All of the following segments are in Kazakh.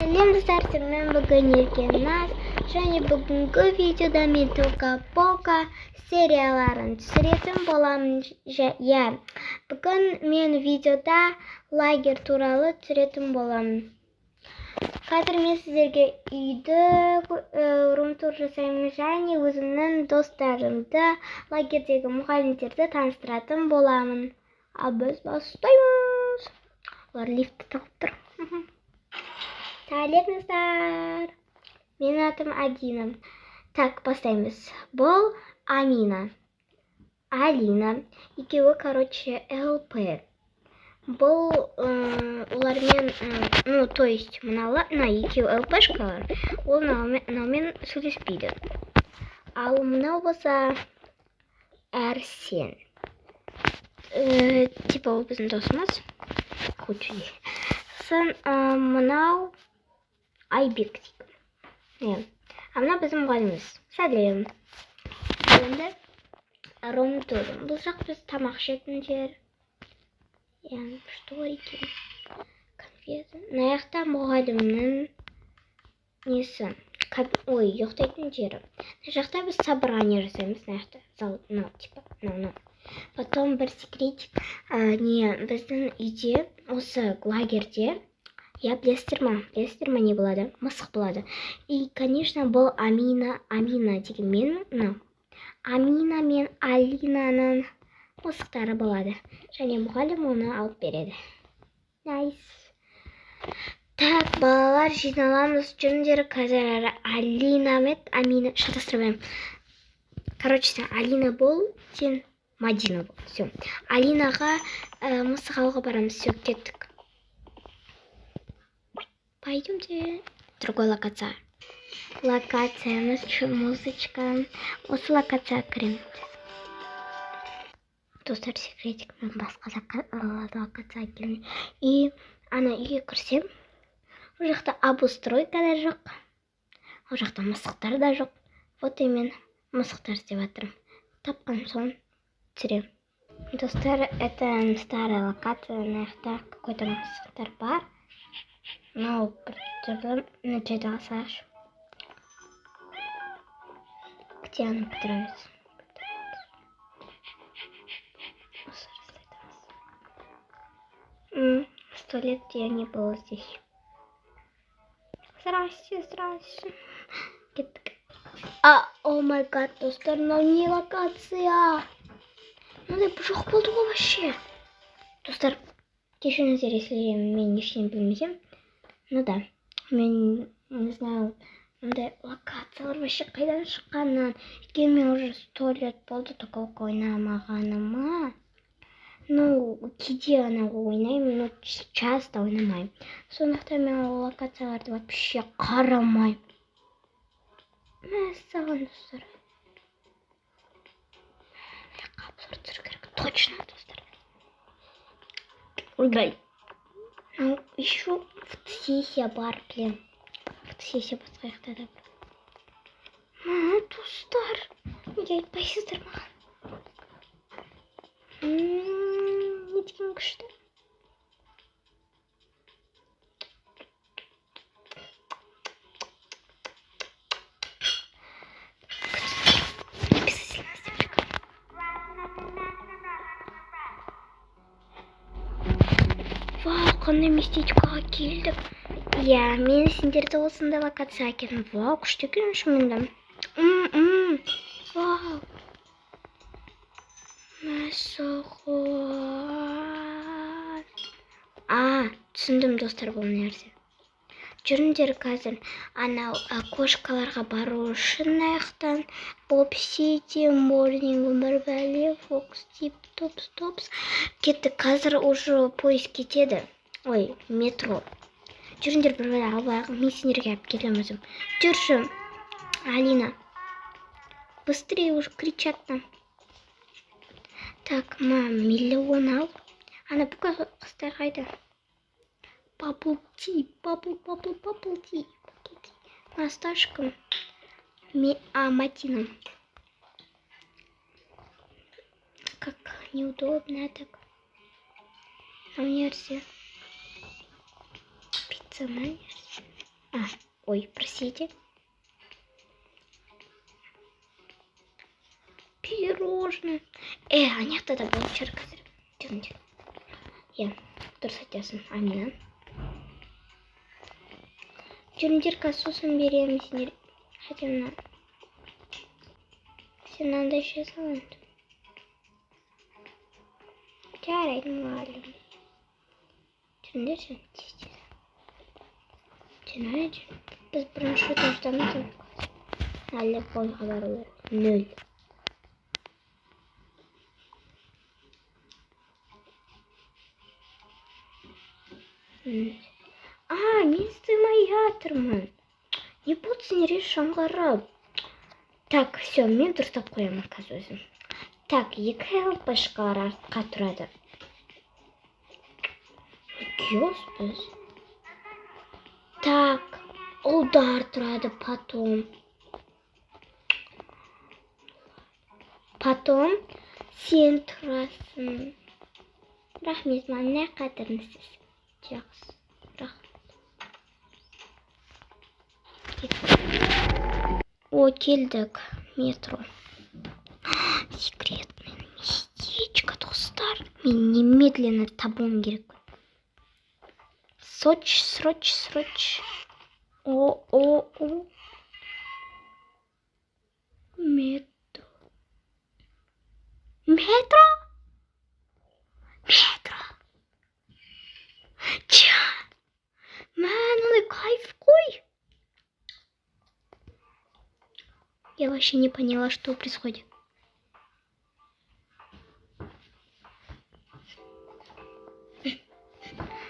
Сәлем достар, мен бүгін Еркеназ, және бүгінгі видеода мен Тока-Бока серияларын түсіретін боламын. Бүгін мен видеода лагерь туралы түсіретін боламын. Қазір мен сіздерге үйді рум-тур жасаймын және өзімнің достарымды, лагердегі мұғалімдерді таныстыратын боламын. Ал біз бастаймыз. Олар лифтті тығып тұр. Сәлем достар. Менің атым Адина. Так, бастаймыз. Бұл Амина. Алина. Екеуі, ЛП. Бұл олармен, то есть, мына екеуі ЛПшкалар, ол мынаумен сөйлеспейді. Ал мынау болса Әрсен. Типа ол біздің досымыз. Мынау Айбек дейді. Мына біздің мұғаліміміз. Сәлем. Енді рум-тур. Бұл жақ біз тамақ ішетін жер. Что екен? Конфеты. Мына жақта мұғалімнің несі? Ұйықтайтын жері. Мына жақта біз собрание жасаймыз. Мына жақта зал, типа, Потом бір секретик. Біздің үйде, осы лагерде, білесіздер ма не болады? Мысық болады. И, конечно, бұл Амина деген мен, Амина мен Алинаның мысықтары болады. Және мұғалім оны алып береді. Найс. Так, балалар жиналамыз. Жүріңдер, қазір Алина мен Амина шатастырмаймын. Алина бол, сен Мадина бол. Все. Алинаға мысық алуға барамыз. Все, кеттік. Пойдемте. Другой локация. Локациямыз музычка. Осы локация кіреміз. Достар, секретик, мен басқа локация келмей. И ана үйге кірсем, ол жақта обустройка да жоқ. Ол жақта мысықтар да жоқ. Вот и мен мысықтар істеп жатырмын. Тапқан соң түсірем. Достар, это старая локация, на жақта какой-то мысықтар бар. Но бір начать алсаш. Где она понравится? 100 лет я не была здесь. Здрасте. О май гад, достар, не локация. Мындай бұжық болды ғой вообще. Достар, кешіріңіздер, если мен ештеңе білмесем. Да, мен не знаю, мындай локациялар вообще қайдан шыққанын. Өйткені мен уже 100 лет болды Тока-Бока ойнамағаныма. Кейде ана ойнаймын, но часто ойнамаймын. Сондықтан мен локацияларды вообще қарамаймын. Мәссаған, достар. Обзор түсіру керек, точно, достар. Ой, еще фотосессия бар, блин. Фотосессия басқа жақта да бар. Достар, неге айтпайсыздар маған? Не деген күшті. Вау, қандай местечкаға келдік. Мен сендерді осындай локация әкелдім. Вау, күшті екен шынымен. Вау. Мәссаған. Түсіндім, достар, бұл нәрсе. Жүріңдер, қазір анау кошкаларға бару үшін аяқтан Попсити, Морнинг, Өмірбәле, Фокс, Тип, Топс. Кетті, қазір уже поезд кетеді. Метро. Жүріңдер, бір албайғы, мен сендерге әп келем өзім. Жүрші, Алина. Быстрее уже кричат нам. Так, миллион ал. Ана бұқа қыстай қайда. Бабл-ти. Насташкам. Матина. Как неудобно так. А мне все. Пицца, Ой, простите. Пирожное. Аняқта да болып жүр қазір. Жүріңдер. Иә, дұрыс айтасың, Амина. Жүріңдер, сосын беремін сендер. Хотя мына. Сен мынандай іше салайын. Жарайды, мұғалім. Жүріңдер, тез. Жүріңдер. Біз бірінші тоштамыз. Әлі бойға барылыр. 0. Мен сыймай жатырмын. Не болсын, шаңғарып. Так, все, мен дұрыстап қоямын қазір өзім. Так, 2 ЛПшка артқа тұрады. Екеуспіз. Так, ұлдар тұрады Потом сен тұрасың. Рахмет, маңна қадірінсіз. Жақсы. О, келдік. Метро. Секретный местечко, достар. Мен немедленно табуым керек. Сроч. О. Метро. Мэн, кайф қой. Я вообще не поняла, что происходит.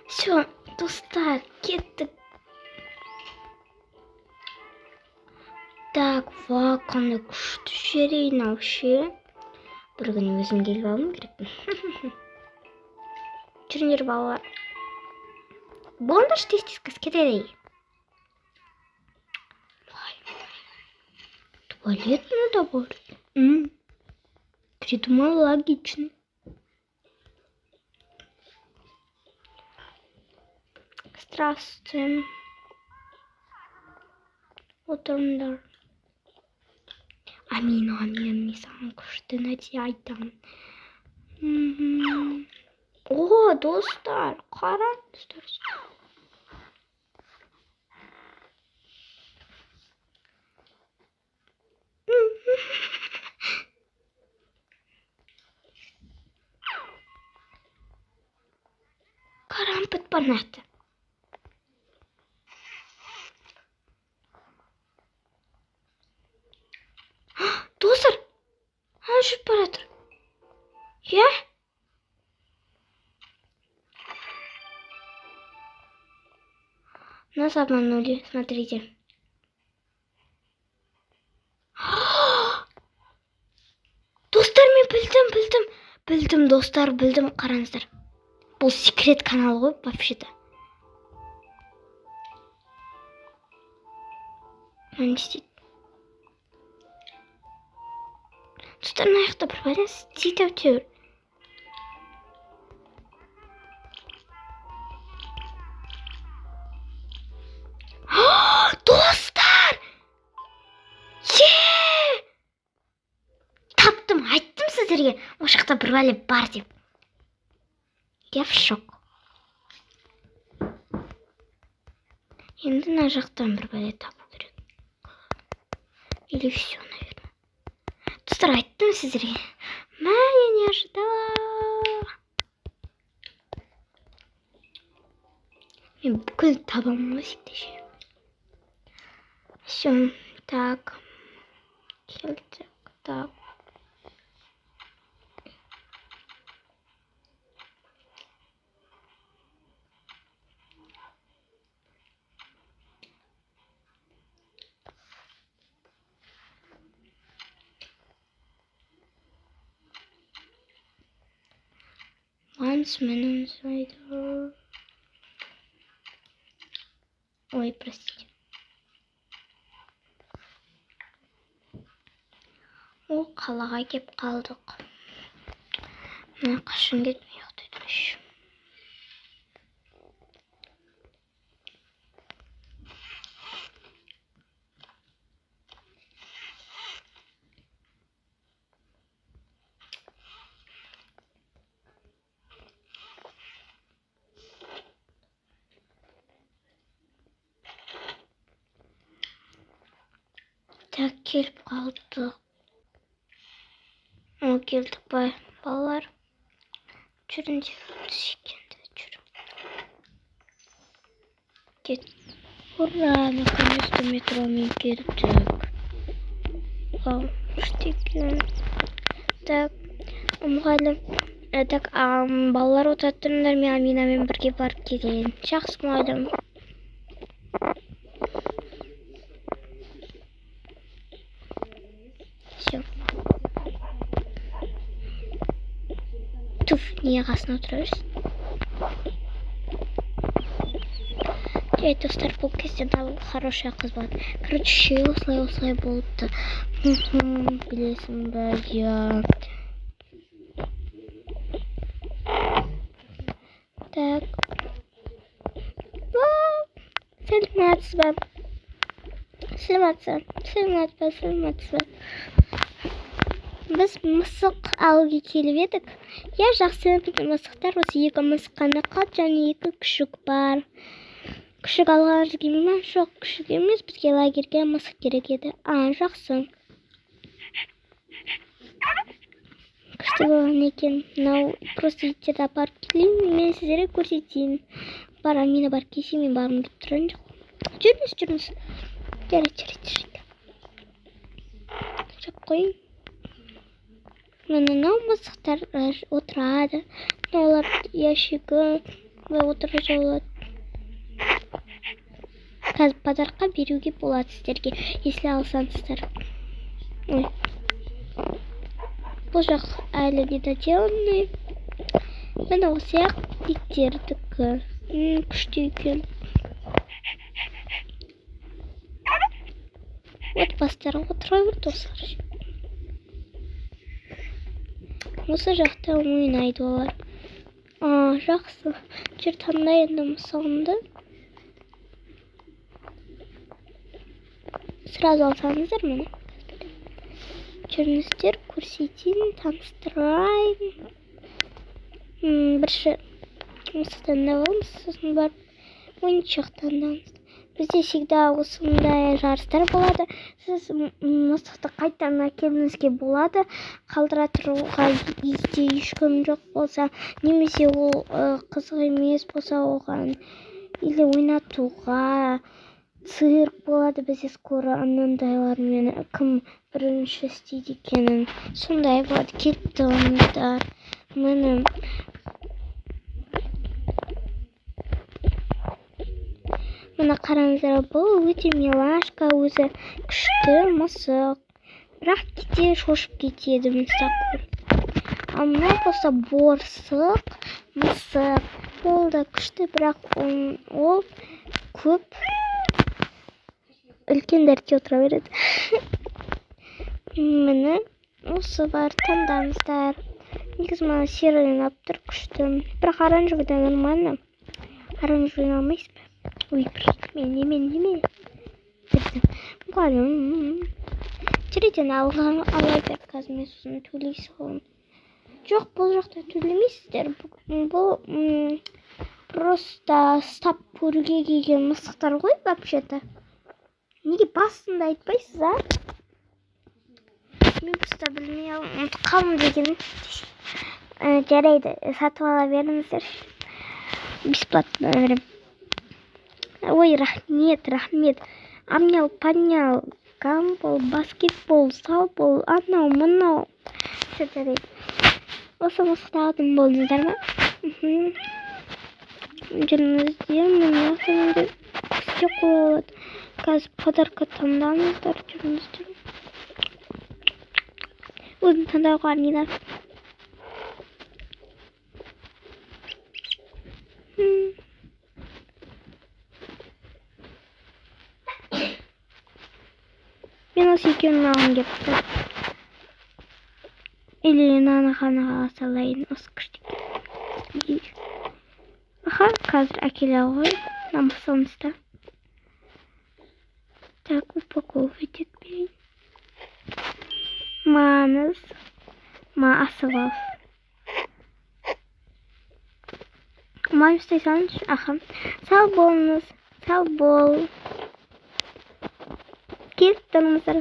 Все, достар, кеттік. Так, қандай күшті жерейін вообще. Бір күні өзім келіп алуым керек. Жүріңдер, балалар. Болыңдар, тез кетеді. Туалет надо будет. Придумал логично. Здравствуйте. Отырыңдар. Амин, самый күшті нәрсе айтам. О, достар, қараңыздар. Карампыт банаты. Достар, жүріп баратыр. Я? Нас обманули, смотрите. Достар, мен білдім, достар, қараңыздар. Бұл секрет канал ғой, вообще-то. Не істейді. Достар, аяқта бір байланыс істейді әйтеуір. Достар! Таптым, айттым сіздерге. О жақта бір бәле бар деп. Я в шок. Енді мына жақтан бір бәле табу керек. Или все, наверное. Достар, айттым сіздерге. Я не ожидала. Мен бүкіл табамын осекте. Все, так. Келдік, так. Once minutes later. Ой, простите. О, қалаға кеп қалдық. Мен қашын кетмей Так, келіп қалдық. О, келдік бай, балалар. Жүріңдер, секенді жүр. Кет. Ура, наконец-то метромен келдік. Вау, штекен. Так, мұғалім. Так, балалар отырып тұрыңдар, мен Аминамен бірге барып келейін. Жақсы, мұғалім. Все. Туф, неге қасына отыра берсін? Жай, достар, бұл кезде хорошая қыз болады. Короче, осылай болыпты. Білесің бе, я. Так. Сәлеметсіз бе? Біз мысық алуға келіп едік. Я жақсы мысықтар, осы екі мысық қана қалды, және екі күшік бар. Күшік алған жүргенім ме? Жоқ, күшік емес, бізге лагерге мысық керек еді. Жақсы. Күшті болған екен. Мынау просто иттерді апарып келейін, мен сіздерге көрсетейін. Бар, Амина бар, кесе мен барғым келіп тұрған жоқ. Жүріңіз. Жарайды. Жап қойын. Мынау мысықтар отырады. Олар ящигі отырып жауылады. Қазір подарқа беруге болады сіздерге, если алсаңыздар. Бұл жақ әлі недоделанный. Мына осы ақ иттердікі. Күшті екен. Отбасылар отыра берді осылар. Осы жақта ойнайды олар. Жақсы. Жер таңдай енді мысығымды. Сразу алсаңыздар мұны. Жүріңіздер, көрсетейін, таныстырайын. Бірші мысықтан да болмыз, сосын бар ойыншық таңдаңыз. Бізде всегда осындай жарыстар болады. Сіз мысықты қайтадан әкелуіңізге болады. Қалдыра тұруға үйде ешкім жоқ болса, немесе ол қызық емес болса оған, или ойнатуға цирк болады. Бізде скоро анандайлармен кім бірінші істейді екенін. Сондай болады. Келіп тұрыңыздар. Міне қараңыздар, бұл өте милашка, өзі күшті мысық. Бірақ кейде шошып кетеді мысық. Мынау болса борсық, мысық. Ол да күшті, бірақ ол көп үлкендерге отыра береді. Міне осы бар, таңдаңыздар. Негізі мана серый ойнап тұр, күшті. Бірақ оранжевый да нормально. Оранжевый ойнамайсыз ба? Ой, неме. Мұғалім. Жүрейден ала бер, қазір мен сосын төлейсіз ғой. Жоқ, бұл жақта төлемейсіздер. Бұл просто стап көруге келген мысықтар ғой, вообще-то. Неге басында айтпайсыз, Мен просто білмей қалым деген. Жарайды, сатып ала беріңіздер. Бесплатно берем. Ой, рахмет. Амнял, панял, гамбол, баскетбол, салбол, анау, мынау. Жарайды. Осы мысықты алдым болдыңыздар ма? Жүріңіздер, мен яқынымды күсте қойылады. Қазір подарка таңдаңыздар, жүріңіздер. Өзім таңдауға Амина. Мен осы екеуін алғым келіпті. Или наны ғана салайын, осы күшті. Қазір әкеле ғой, намысыңызда. Так, упаковывать етпейін. Асып ал. Мам, істейсаңыз, сау болыңыз, сау бол. Келіп тұрыңыздар.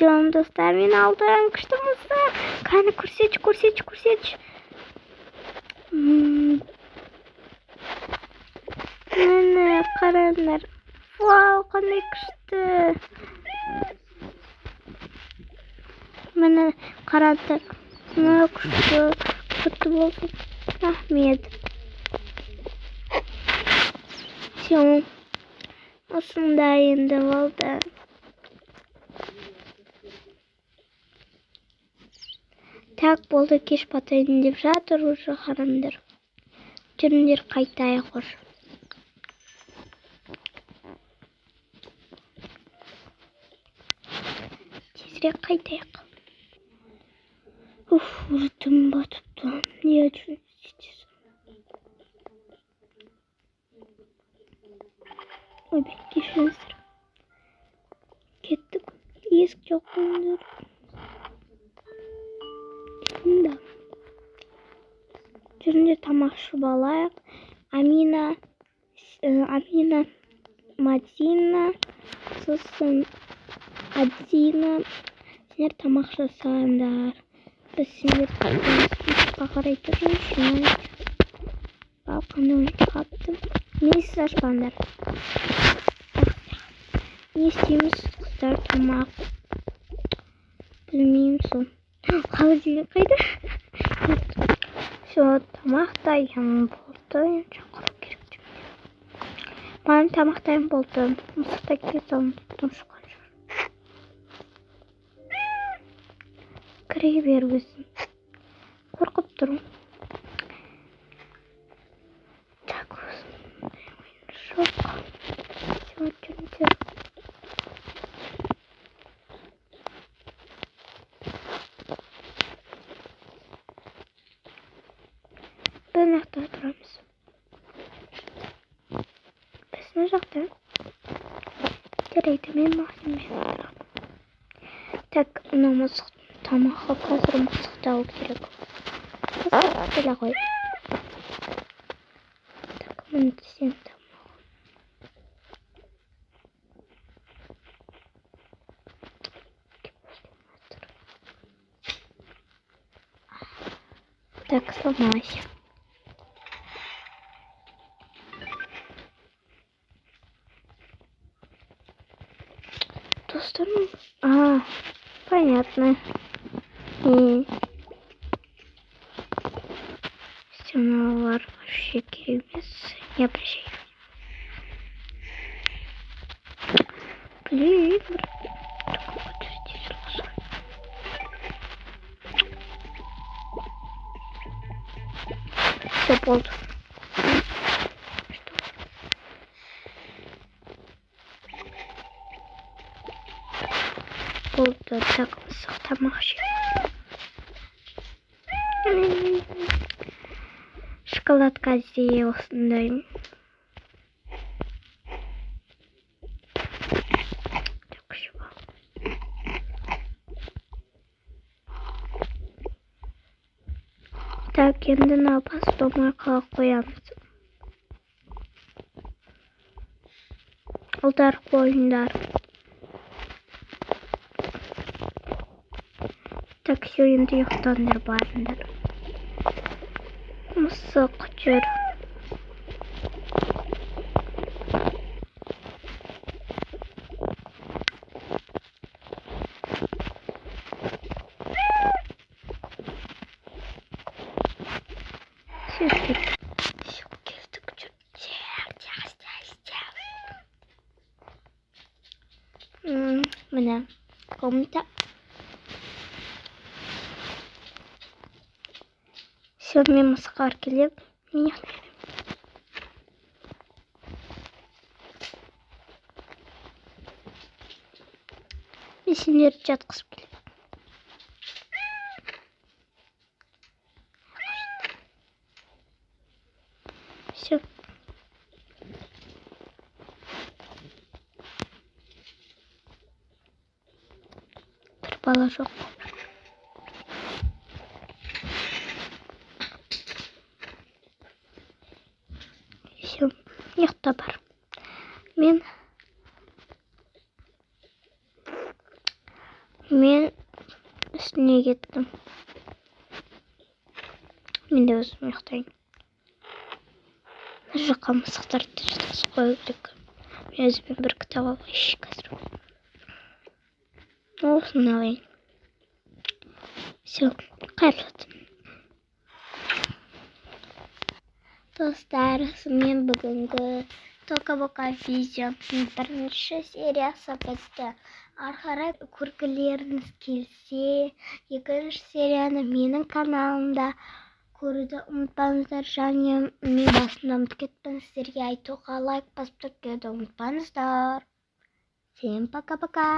Все, достар, мен алдым. Күшті мысы. Қаны көрсетші. Міне, қараңдар. Вау, қандай күшті. Міне, қараңдар. Міне, күшті. Құтты болсын. Рахмет. Все. Осындай енді болды. Так болды, кеш батайын деп жатыр уже, қараңдар. Жүріңдер қайтайық уже. Тезірек қайтайық. Уже түн батыпты. Не үшін істейсіз? Ой, кешіріңіздер. Кеттік. Есік жоқ қойыңдар. Да. Жүріңдер тамақ ішіп алайық. Амина, Мадина, сосын Адина. Сендер тамақ жасаңдар. Біз сендер қарай тұрмыз. Балқаны ойыншық аптым. Мен сіз ашпаңдар. Не істейміз қыздар, тамақ? Білмеймін сол. Холодильник қайда? Все, тамақ дайын болды. Шақыру керек. Маған тамақ дайын болды. Мысықта кетіп тұншыққан жүр. Кіре бер өзің. Қорқып тұрмын. Так, өзім. Жоқ. Все, жүріңдер. Біз жақта тұрамыз. Біздің жақта. Жарайды, мен мағынмен тұрам. Так, мына мысық тамаққа қазір мысықты алу керек. Мысық келе ғой. Так, міне сен тамақ. Так, сломалась. Ту сторону? Понятно. Стеналар вообще керемет. Не обращай. Блин. Все, болды. Болды. Так, мысық тамақ жейді. Шоколадка іздей осындай. Так, шуба. Так, енді науқас болмай қалып қоямыз. Ұлдар қойындар. Так, все, енді ұйықтаңдар барыңдар. Мысық жүр. Все, келдік жүр. Міне, комната. Все, мен мысыққа келіп, мен ұйықтаймын. Мен сендерді жатқызып келемін. Все. Бір бала жоқ. Все, ұйықта бар. Üstüne gittim. Мен де өзім ұйықтайын. Мына жаққа мысықтарды жатқызып қою керек. Мен өзіме бір кітап алайыншы қазір. Осыны алайын. Все, қайырлы түн. Достар, мен бүгінгі Тока-бока видеоның бірінші сериясы бітті. Арқарай көргілеріңіз келсе, екінші серияны менің каналымда көруді ұмытпаңыздар. Және мен басында ұмытып кеттім, сіздерге айтуға лайк басып кетуді ұмытпаңыздар. Всем пока-пока.